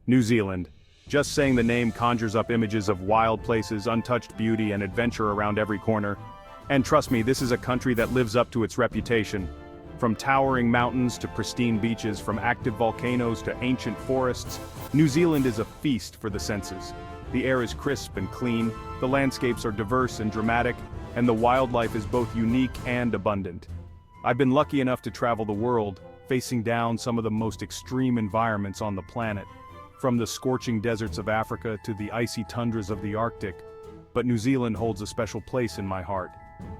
New Zealand. Just saying the name conjures up images of wild places, untouched beauty, and adventure around every corner. And trust me, this is a country that lives up to its reputation. From towering mountains to pristine beaches, from active volcanoes to ancient forests, New Zealand is a feast for the senses. The air is crisp and clean, the landscapes are diverse and dramatic, and the wildlife is both unique and abundant. I've been lucky enough to travel the world, facing down some of the most extreme environments on the planet. From the scorching deserts of Africa to the icy tundras of the Arctic. But New Zealand holds a special place in my heart.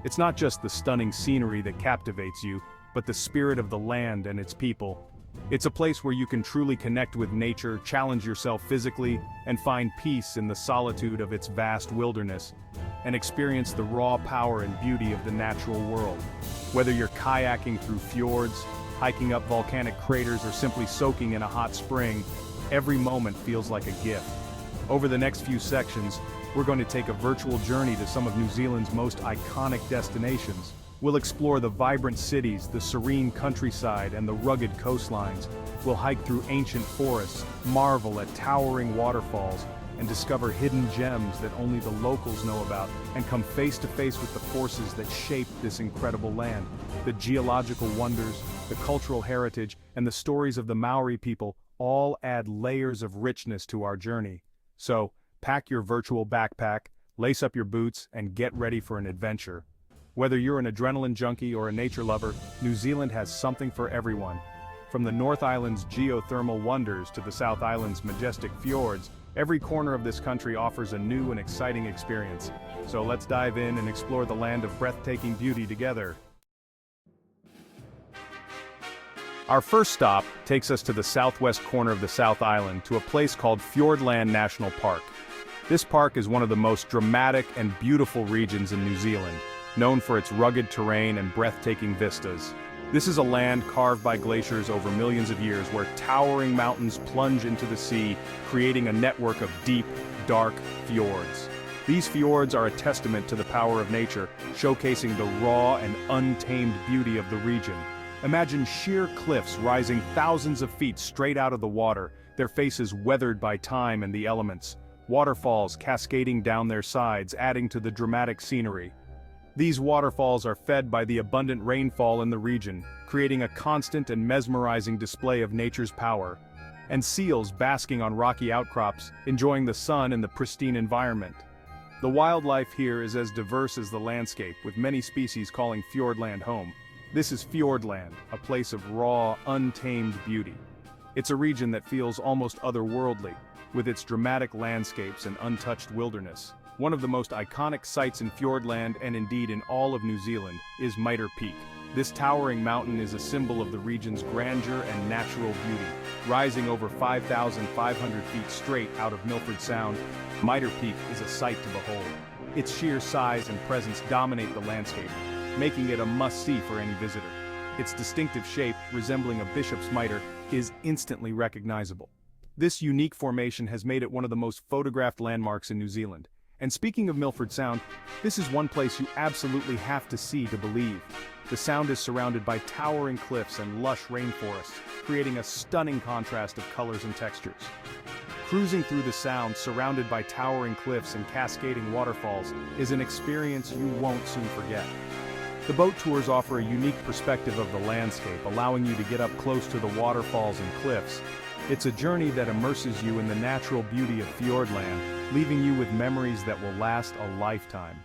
It's not just the stunning scenery that captivates you, but the spirit of the land and its people. It's a place where you can truly connect with nature, challenge yourself physically, and find peace in the solitude of its vast wilderness, and experience the raw power and beauty of the natural world. Whether you're kayaking through fjords, hiking up volcanic craters, or simply soaking in a hot spring, every moment feels like a gift. Over the next few sections, we're going to take a virtual journey to some of New Zealand's most iconic destinations. We'll explore the vibrant cities, the serene countryside, and the rugged coastlines. We'll hike through ancient forests, marvel at towering waterfalls, and discover hidden gems that only the locals know about, and come face to face with the forces that shape this incredible land. The geological wonders, the cultural heritage, and the stories of the Maori people all add layers of richness to our journey. So, pack your virtual backpack, lace up your boots, and get ready for an adventure. Whether you're an adrenaline junkie or a nature lover, New Zealand has something for everyone. From the North Island's geothermal wonders to the South Island's majestic fjords, every corner of this country offers a new and exciting experience. So let's dive in and explore the land of breathtaking beauty together. Our first stop takes us to the southwest corner of the South Island to a place called Fiordland National Park. This park is one of the most dramatic and beautiful regions in New Zealand, known for its rugged terrain and breathtaking vistas. This is a land carved by glaciers over millions of years where towering mountains plunge into the sea, creating a network of deep, dark fjords. These fjords are a testament to the power of nature, showcasing the raw and untamed beauty of the region. Imagine sheer cliffs rising thousands of feet straight out of the water, their faces weathered by time and the elements. Waterfalls cascading down their sides, adding to the dramatic scenery. These waterfalls are fed by the abundant rainfall in the region, creating a constant and mesmerizing display of nature's power. And seals basking on rocky outcrops, enjoying the sun and the pristine environment. The wildlife here is as diverse as the landscape, with many species calling Fiordland home. This is Fiordland, a place of raw, untamed beauty. It's a region that feels almost otherworldly, with its dramatic landscapes and untouched wilderness. One of the most iconic sights in Fiordland, and indeed in all of New Zealand, is Mitre Peak. This towering mountain is a symbol of the region's grandeur and natural beauty. Rising over 5,500 feet straight out of Milford Sound, Mitre Peak is a sight to behold. Its sheer size and presence dominate the landscape, making it a must-see for any visitor. Its distinctive shape, resembling a bishop's mitre, is instantly recognizable. This unique formation has made it one of the most photographed landmarks in New Zealand. And speaking of Milford Sound, this is one place you absolutely have to see to believe. The Sound is surrounded by towering cliffs and lush rainforests, creating a stunning contrast of colors and textures. Cruising through the Sound, surrounded by towering cliffs and cascading waterfalls, is an experience you won't soon forget. The boat tours offer a unique perspective of the landscape, allowing you to get up close to the waterfalls and cliffs. It's a journey that immerses you in the natural beauty of Fiordland, leaving you with memories that will last a lifetime.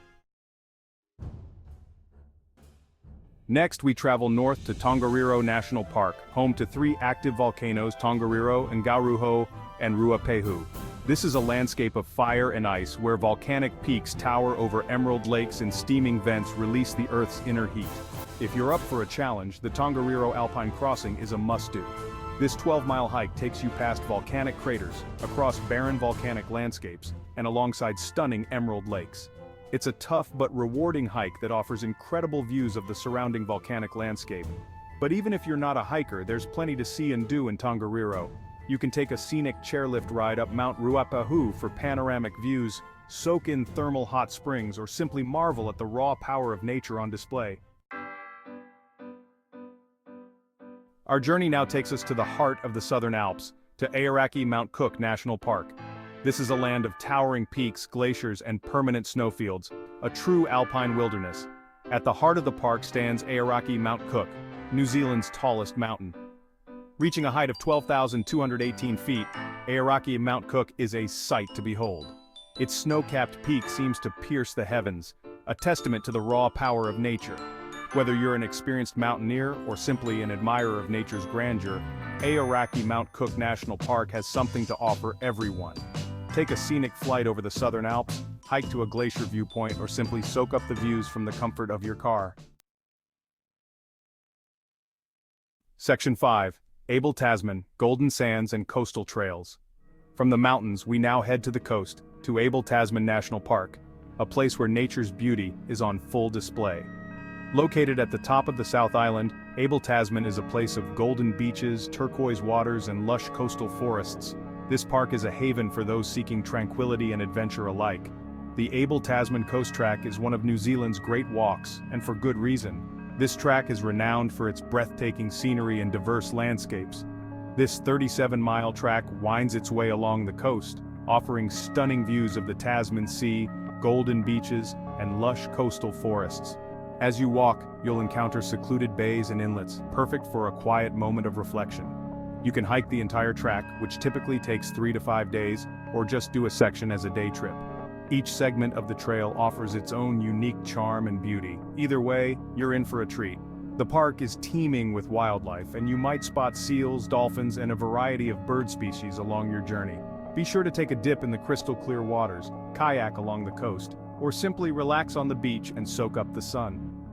Next, we travel north to Tongariro National Park, home to 3 active volcanoes, Tongariro, Ngauruho, and Ruapehu. This is a landscape of fire and ice where volcanic peaks tower over emerald lakes and steaming vents release the Earth's inner heat. If you're up for a challenge, the Tongariro Alpine Crossing is a must-do. This 12-mile hike takes you past volcanic craters, across barren volcanic landscapes, and alongside stunning emerald lakes. It's a tough but rewarding hike that offers incredible views of the surrounding volcanic landscape. But even if you're not a hiker, there's plenty to see and do in Tongariro. You can take a scenic chairlift ride up Mount Ruapehu for panoramic views, soak in thermal hot springs, or simply marvel at the raw power of nature on display. Our journey now takes us to the heart of the Southern Alps, to Aoraki-Mount Cook National Park. This is a land of towering peaks, glaciers, and permanent snowfields, a true alpine wilderness. At the heart of the park stands Aoraki-Mount Cook, New Zealand's tallest mountain. Reaching a height of 12,218 feet, Aoraki-Mount Cook is a sight to behold. Its snow-capped peak seems to pierce the heavens, a testament to the raw power of nature. Whether you're an experienced mountaineer or simply an admirer of nature's grandeur, Aoraki-Mount Cook National Park has something to offer everyone. Take a scenic flight over the Southern Alps, hike to a glacier viewpoint, or simply soak up the views from the comfort of your car. Section 5. Abel Tasman, Golden Sands and Coastal Trails. From the mountains, we now head to the coast, to Abel Tasman National Park, a place where nature's beauty is on full display. Located at the top of the South Island, Abel Tasman is a place of golden beaches, turquoise waters, and lush coastal forests. This park is a haven for those seeking tranquility and adventure alike. The Abel Tasman Coast Track is one of New Zealand's great walks, and for good reason. This track is renowned for its breathtaking scenery and diverse landscapes. This 37-mile track winds its way along the coast, offering stunning views of the Tasman Sea, golden beaches, and lush coastal forests. As you walk, you'll encounter secluded bays and inlets, perfect for a quiet moment of reflection. You can hike the entire track, which typically takes 3 to 5 days, or just do a section as a day trip. Each segment of the trail offers its own unique charm and beauty. Either way, you're in for a treat. The park is teeming with wildlife, and you might spot seals, dolphins, and a variety of bird species along your journey. Be sure to take a dip in the crystal-clear waters, kayak along the coast, or simply relax on the beach and soak up the sun.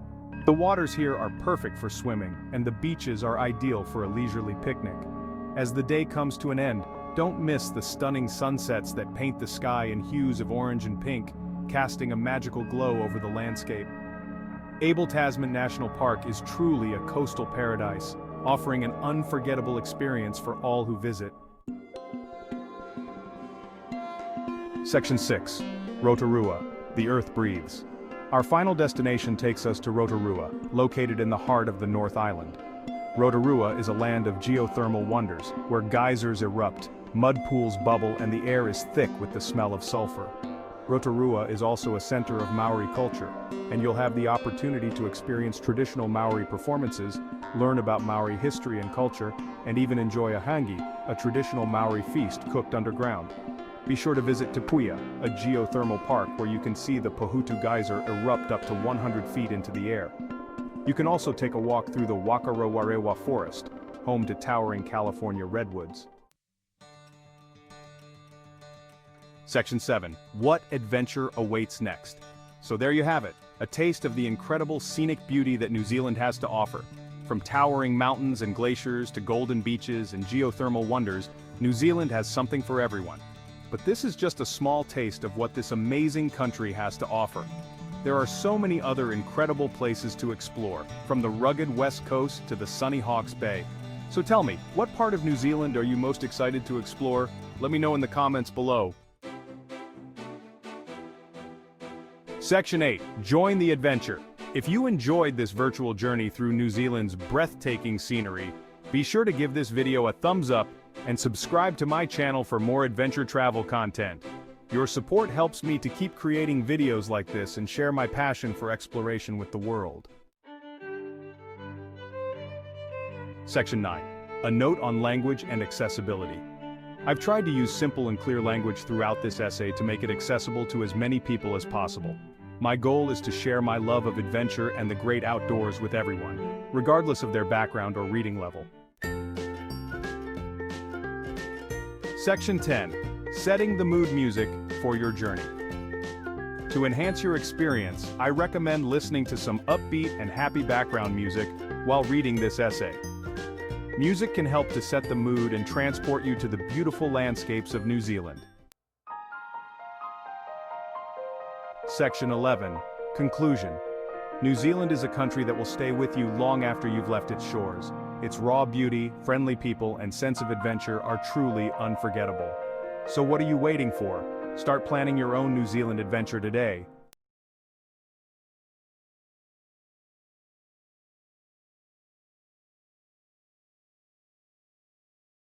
The waters here are perfect for swimming, and the beaches are ideal for a leisurely picnic. As the day comes to an end, don't miss the stunning sunsets that paint the sky in hues of orange and pink, casting a magical glow over the landscape. Abel Tasman National Park is truly a coastal paradise, offering an unforgettable experience for all who visit. Section 6. Rotorua, the Earth Breathes. Our final destination takes us to Rotorua, located in the heart of the North Island. Rotorua is a land of geothermal wonders, where geysers erupt, mud pools bubble, and the air is thick with the smell of sulfur. Rotorua is also a center of Maori culture, and you'll have the opportunity to experience traditional Maori performances, learn about Maori history and culture, and even enjoy a hangi, a traditional Maori feast cooked underground. Be sure to visit Te Puia, a geothermal park where you can see the Pohutu geyser erupt up to 100 feet into the air. You can also take a walk through the Wakarowarewa forest, home to towering California redwoods. Section 7. What adventure awaits next? So there you have it, a taste of the incredible scenic beauty that New Zealand has to offer. From towering mountains and glaciers to golden beaches and geothermal wonders, New Zealand has something for everyone. But this is just a small taste of what this amazing country has to offer. There are so many other incredible places to explore, from the rugged west coast to the sunny Hawke's Bay. So tell me, what part of New Zealand are you most excited to explore? Let me know in the comments below. Section 8. Join the adventure. If you enjoyed this virtual journey through New Zealand's breathtaking scenery, be sure to give this video a thumbs up and subscribe to my channel for more adventure travel content. Your support helps me to keep creating videos like this and share my passion for exploration with the world. Section 9. A note on language and accessibility. I've tried to use simple and clear language throughout this essay to make it accessible to as many people as possible. My goal is to share my love of adventure and the great outdoors with everyone, regardless of their background or reading level. Section 10. Setting the mood music for your journey. To enhance your experience, I recommend listening to some upbeat and happy background music while reading this essay. Music can help to set the mood and transport you to the beautiful landscapes of New Zealand. Section 11. Conclusion. New Zealand is a country that will stay with you long after you've left its shores. Its raw beauty, friendly people, and sense of adventure are truly unforgettable. So what are you waiting for? Start planning your own New Zealand adventure today.